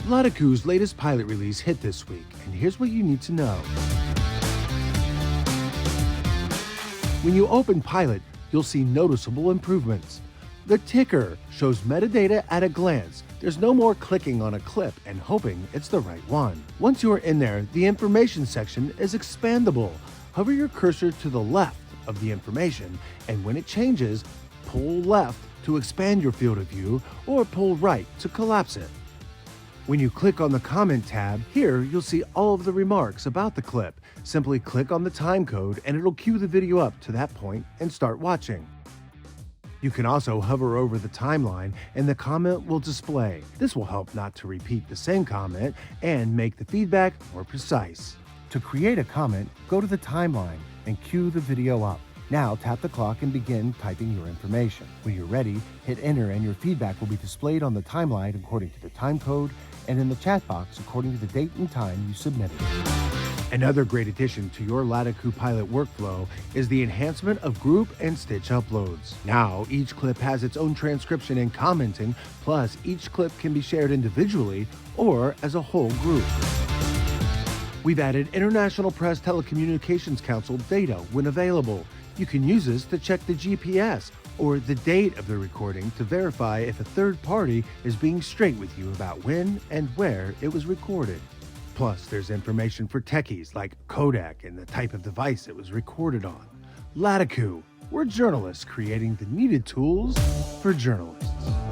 latakoo's latest pilot release hit this week, and here's what you need to know. When you open Pilot, you'll see noticeable improvements. The ticker shows metadata at a glance. There's no more clicking on a clip and hoping it's the right one. Once you're in there, the information section is expandable. Hover your cursor to the left of the information, and when it changes, pull left to expand your field of view or pull right to collapse it. When you click on the Comment tab, here you'll see all of the remarks about the clip. Simply click on the timecode and it'll cue the video up to that point and start watching. You can also hover over the timeline and the comment will display. This will help not to repeat the same comment and make the feedback more precise. To create a comment, go to the timeline and cue the video up. Now tap the clock and begin typing your information. When you're ready, hit enter and your feedback will be displayed on the timeline according to the time code and in the chat box according to the date and time you submitted. Another great addition to your latakoo Pilot workflow is the enhancement of group and stitch uploads. Now, each clip has its own transcription and commenting, plus each clip can be shared individually or as a whole group. We've added International Press Telecommunications Council data when available. You can use this to check the GPS or the date of the recording to verify if a third party is being straight with you about when and where it was recorded. Plus, there's information for techies like codec and the type of device it was recorded on. latakoo, we're journalists creating the needed tools for journalists.